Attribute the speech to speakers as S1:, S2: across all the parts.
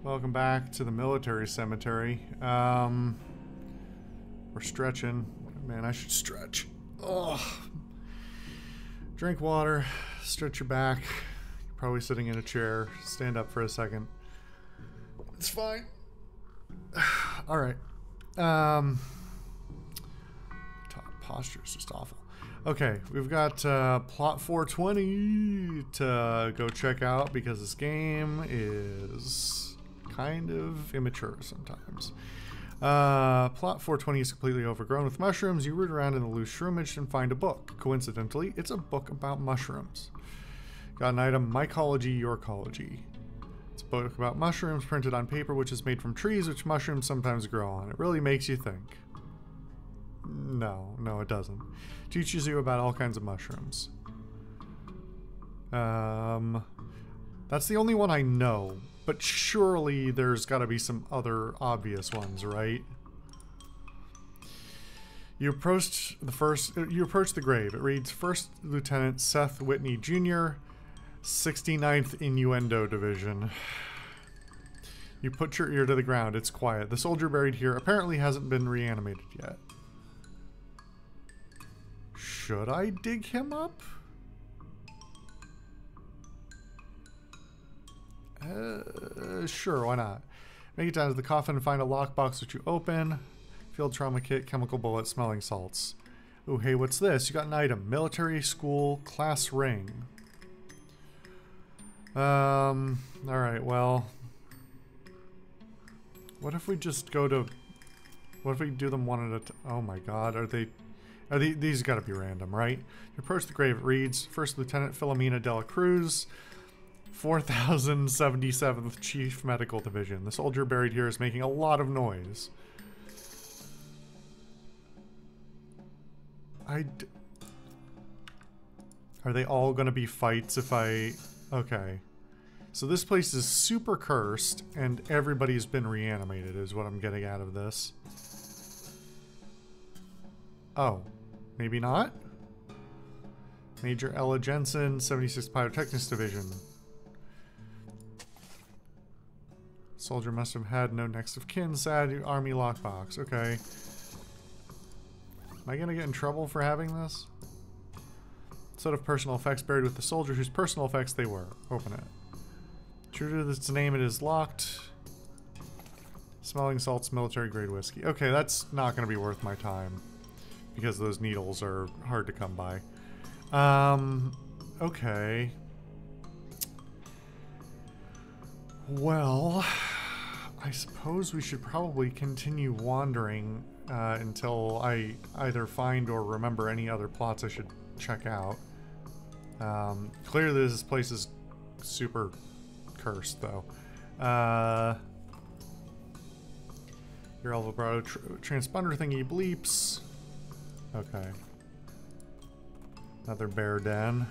S1: Welcome back to the military cemetery. We're stretching. Man, I should stretch. Oh. Drink water, stretch your back. You're probably sitting in a chair. Stand up for a second. It's fine. All right. Posture is just awful. Okay, we've got plot 420 to go check out because this game is kind of immature sometimes. Plot 420 is completely overgrown with mushrooms. You root around in the loose shroomage and find a book. Coincidentally, it's a book about mushrooms. Got an item, Mycology, Yorkology. It's a book about mushrooms printed on paper which is made from trees which mushrooms sometimes grow on. It really makes you think. No, it doesn't. Teaches you about all kinds of mushrooms. That's the only one I know, but surely there's got to be some other obvious ones, right? You approach the grave. It reads First Lieutenant Seth Whitney Jr., 69th Innuendo Division. You put your ear to the ground. It's quiet. The soldier buried here apparently hasn't been reanimated yet. Should I dig him up? Sure, why not? Make it down to the coffin and find a lockbox which you open. Field trauma kit, chemical bullet, smelling salts. Ooh, hey, what's this? You got an item. Military school class ring. Alright, well. What if we just go to... What if we do them one at a time? Oh my god, these gotta be random, right? You approach the grave, it reads, First Lieutenant Philomena Dela Cruz, 4077th Chief Medical Division. The soldier buried here is making a lot of noise. Are they all gonna be fights if I... Okay. So this place is super cursed, and everybody's been reanimated, is what I'm getting out of this. Oh. Maybe not? Major Ella Jensen, 76th Pyrotechnics Division. Soldier must have had no next of kin. Sad army lockbox. Okay. Am I gonna get in trouble for having this? Set of personal effects buried with the soldier whose personal effects they were. Open it. True to its name, it is locked. Smelling salts, military grade whiskey. Okay, that's not gonna be worth my time. Because those needles are hard to come by. Okay. Well, I suppose we should probably continue wandering until I either find or remember any other plots I should check out. Clearly this place is super cursed, though. Your Alvarado transponder thingy bleeps. Okay. Another bear den.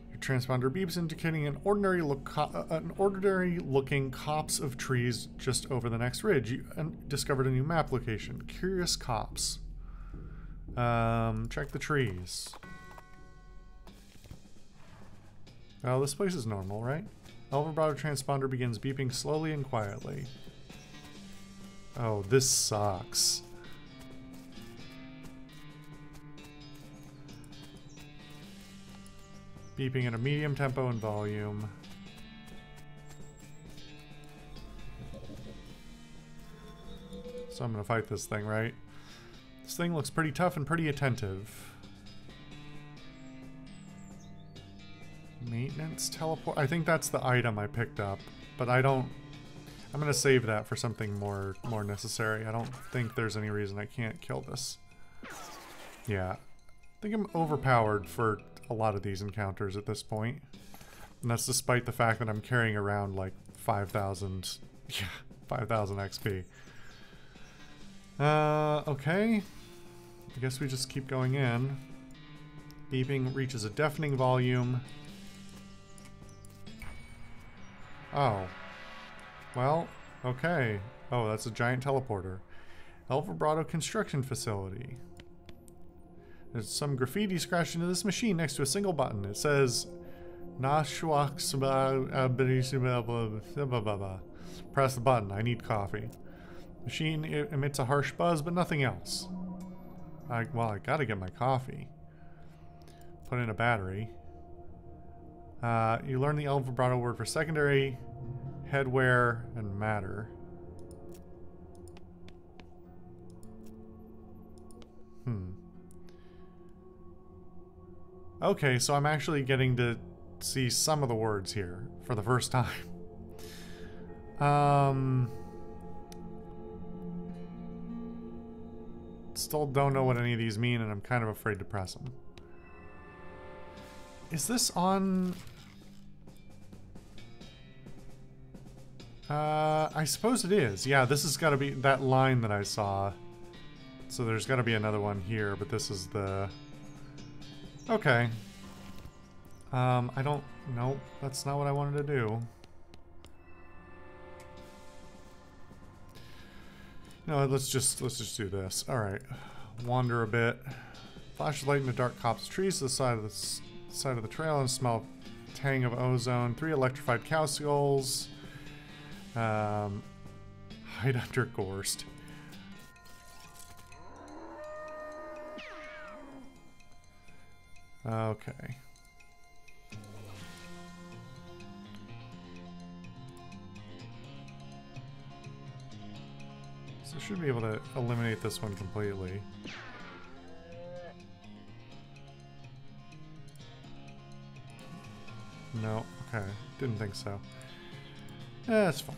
S1: Your transponder beeps indicating an ordinary looking copse of trees just over the next ridge. You discovered a new map location. Curious copse. Check the trees. Well, this place is normal, right? Alvarado transponder begins beeping slowly and quietly. Oh, this sucks. Beeping at a medium tempo and volume. So I'm gonna fight this thing, right? This thing looks pretty tough and pretty attentive. Maintenance teleport. I think that's the item I picked up, but I don't... I'm gonna save that for something more necessary. I don't think there's any reason I can't kill this. Yeah. I think I'm overpowered for a lot of these encounters at this point. And that's despite the fact that I'm carrying around like 5,000 XP. Okay. I guess we just keep going in. Beeping reaches a deafening volume. Oh. Well, okay. Oh, that's a giant teleporter. El Vibrato Construction Facility. There's some graffiti scratched into this machine next to a single button. It says, Press the button. I need coffee. Machine emits a harsh buzz, but nothing else. Well, I gotta get my coffee. Put in a battery. You learn the El Vibrato word for secondary, headwear, and matter. Okay, so I'm actually getting to see some of the words here for the first time. Still don't know what any of these mean, and I'm kind of afraid to press them. Is this on... I suppose it is. Yeah, this has got to be that line that I saw. So there's got to be another one here, but this is the... Okay. I don't... Nope, that's not what I wanted to do. No, let's just do this. All right, wander a bit. Flash of light in the dark copse trees to the side of the trail and smell tang of ozone. 3 electrified cow skulls. Hide under Gorst. Okay. So I should be able to eliminate this one completely. No, okay. Didn't think so. Yeah, that's fine.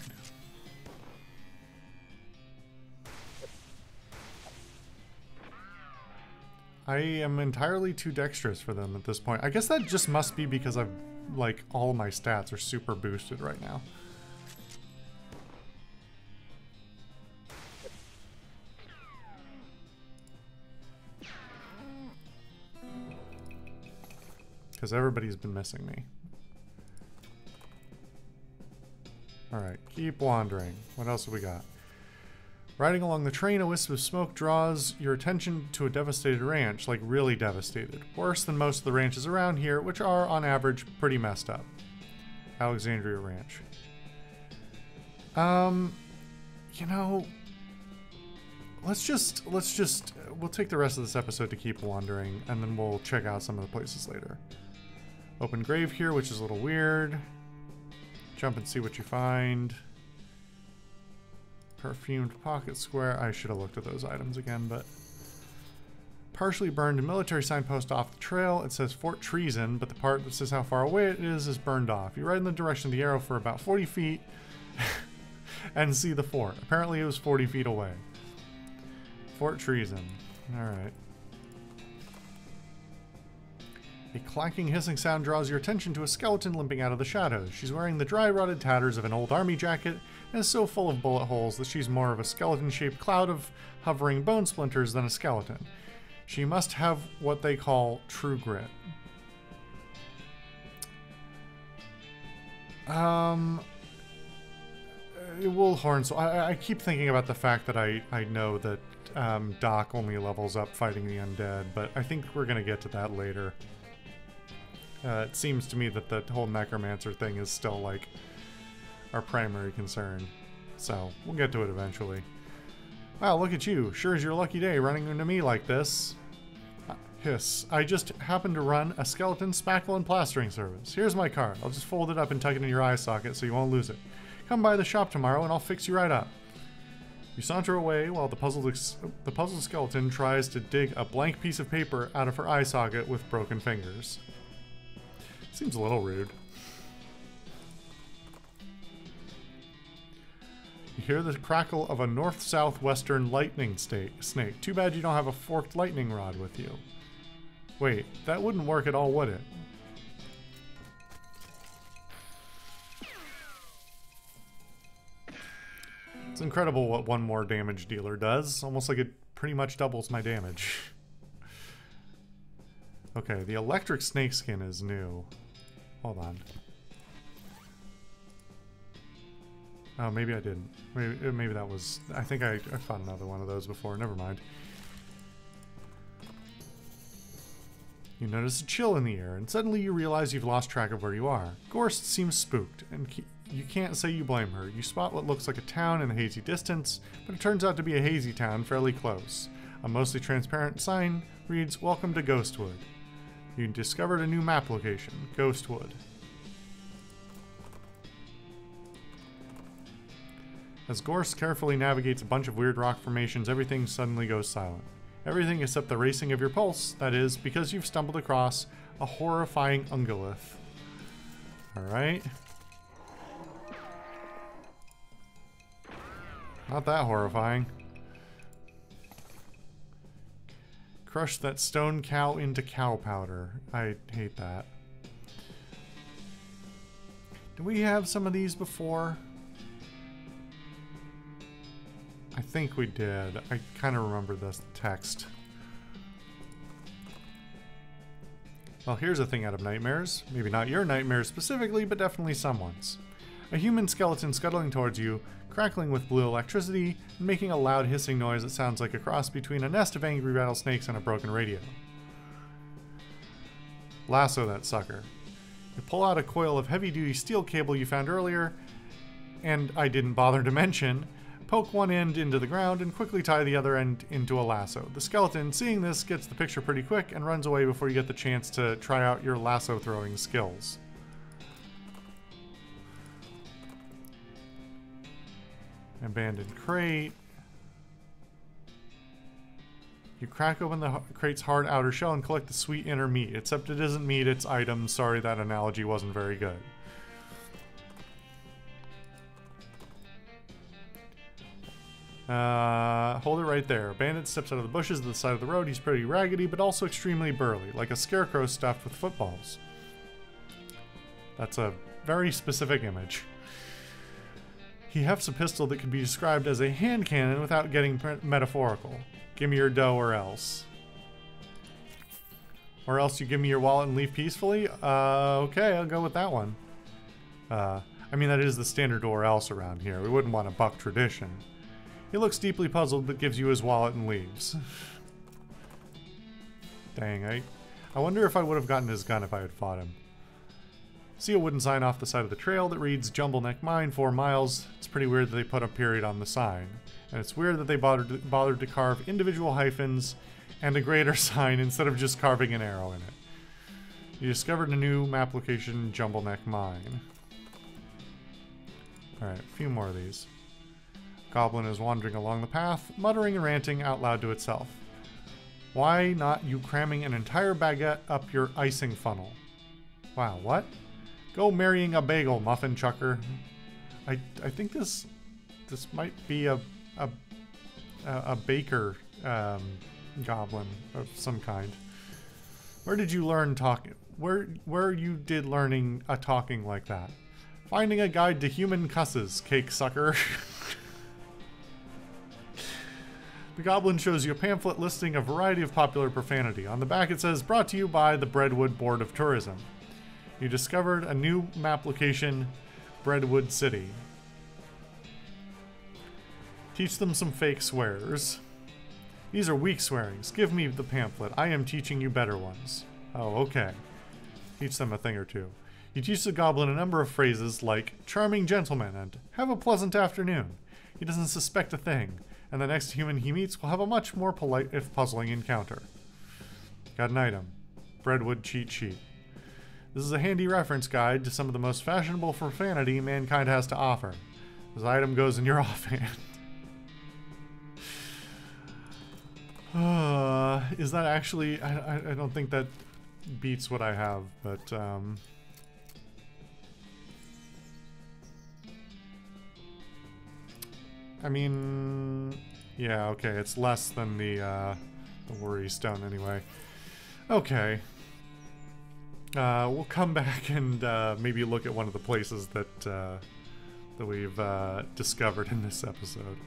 S1: I am entirely too dexterous for them at this point. I guess that just must be because I've, like, all my stats are super boosted right now. Because everybody's been missing me. Alright, keep wandering. What else have we got? Riding along the train, a wisp of smoke draws your attention to a devastated ranch, like really devastated. Worse than most of the ranches around here, which are, on average, pretty messed up. Alexandria Ranch. You know, we'll take the rest of this episode to keep wandering, and then we'll check out some of the places later. Open grave here, which is a little weird. Jump and see what you find. Perfumed pocket square. I should have looked at those items again, but... Partially burned military signpost off the trail. It says Fort Treason, but the part that says how far away it is burned off. You ride in the direction of the arrow for about 40 feet and see the fort. Apparently it was 40 feet away. Fort Treason. Alright. A clacking, hissing sound draws your attention to a skeleton limping out of the shadows. She's wearing the dry, rotted tatters of an old army jacket and is so full of bullet holes that she's more of a skeleton-shaped cloud of hovering bone splinters than a skeleton. She must have what they call true grit. Woolhorn, so I keep thinking about the fact that I know that Doc only levels up fighting the undead, but I think we're going to get to that later. It seems to me that the whole necromancer thing is still, like, our primary concern. So, we'll get to it eventually. Wow, look at you. Sure is your lucky day running into me like this. Hiss. I just happened to run a skeleton spackle and plastering service. Here's my card. I'll just fold it up and tuck it in your eye socket so you won't lose it. Come by the shop tomorrow and I'll fix you right up. You saunter away while the puzzled skeleton tries to dig a blank piece of paper out of her eye socket with broken fingers. Seems a little rude. You hear the crackle of a north-southwestern lightning snake. Too bad you don't have a forked lightning rod with you. Wait, that wouldn't work at all, would it? It's incredible what one more damage dealer does. Almost like it pretty much doubles my damage. Okay, the electric snakeskin is new. Hold on. Oh, maybe I didn't. Maybe that was... I think I found another one of those before. Never mind. You notice a chill in the air, and suddenly you realize you've lost track of where you are. Gorst seems spooked, and you can't say you blame her. You spot what looks like a town in the hazy distance, but it turns out to be a hazy town fairly close. A mostly transparent sign reads, "Welcome to Ghostwood." You discovered a new map location, Ghostwood. As Gorst carefully navigates a bunch of weird rock formations, everything suddenly goes silent. Everything except the racing of your pulse, that is, because you've stumbled across a horrifying ungulith. Alright. Not that horrifying. Crush that stone cow into cow powder. I hate that. Did we have some of these before? I think we did. I kind of remember this text. Well, here's a thing out of nightmares. Maybe not your nightmares specifically, but definitely someone's. A human skeleton scuttling towards you, crackling with blue electricity, and making a loud hissing noise that sounds like a cross between a nest of angry rattlesnakes and a broken radio. Lasso that sucker. You pull out a coil of heavy-duty steel cable you found earlier, and I didn't bother to mention, poke one end into the ground and quickly tie the other end into a lasso. The skeleton, seeing this, gets the picture pretty quick and runs away before you get the chance to try out your lasso throwing skills. Abandoned crate. You crack open the crate's hard outer shell and collect the sweet inner meat, except it isn't meat, it's items. Sorry, that analogy wasn't very good. Hold it right there. A bandit steps out of the bushes at the side of the road. He's pretty raggedy, but also extremely burly, like a scarecrow stuffed with footballs. That's a very specific image. He hefts a pistol that could be described as a hand cannon without getting metaphorical. Give me your dough or else. Or else you give me your wallet and leave peacefully? Okay, I'll go with that one. I mean, that is the standard or else around here. We wouldn't want to buck tradition. He looks deeply puzzled, but gives you his wallet and leaves. Dang, I wonder if I would have gotten his gun if I had fought him. See a wooden sign off the side of the trail that reads Jumble Neck Mine 4 miles. It's pretty weird that they put a period on the sign. And it's weird that they bothered to carve individual hyphens and a greater sign instead of just carving an arrow in it. You discovered a new map location, Jumble Neck Mine. Alright, a few more of these. Goblin is wandering along the path, muttering and ranting out loud to itself. Why not you cramming an entire baguette up your icing funnel? Wow, what? Go marrying a bagel, muffin chucker. I think this might be a baker goblin of some kind. Where did you learn talking? Where you did learning a talking like that? Finding a guide to human cusses, cake sucker. The goblin shows you a pamphlet listing a variety of popular profanity. On the back it says, brought to you by the Breadwood Board of Tourism. You discovered a new map location, Breadwood City. Teach them some fake swears. These are weak swearings. Give me the pamphlet. I am teaching you better ones. Oh, okay. Teach them a thing or two. You teach the goblin a number of phrases like, charming gentleman and have a pleasant afternoon. He doesn't suspect a thing, and the next human he meets will have a much more polite if puzzling encounter. Got an item. Breadwood cheat sheet. This is a handy reference guide to some of the most fashionable profanity mankind has to offer. This item goes in your offhand. Is that actually... I don't think that beats what I have, but... I mean... Yeah, okay, it's less than the worry stone anyway. Okay. We'll come back and maybe look at one of the places that we've discovered in this episode.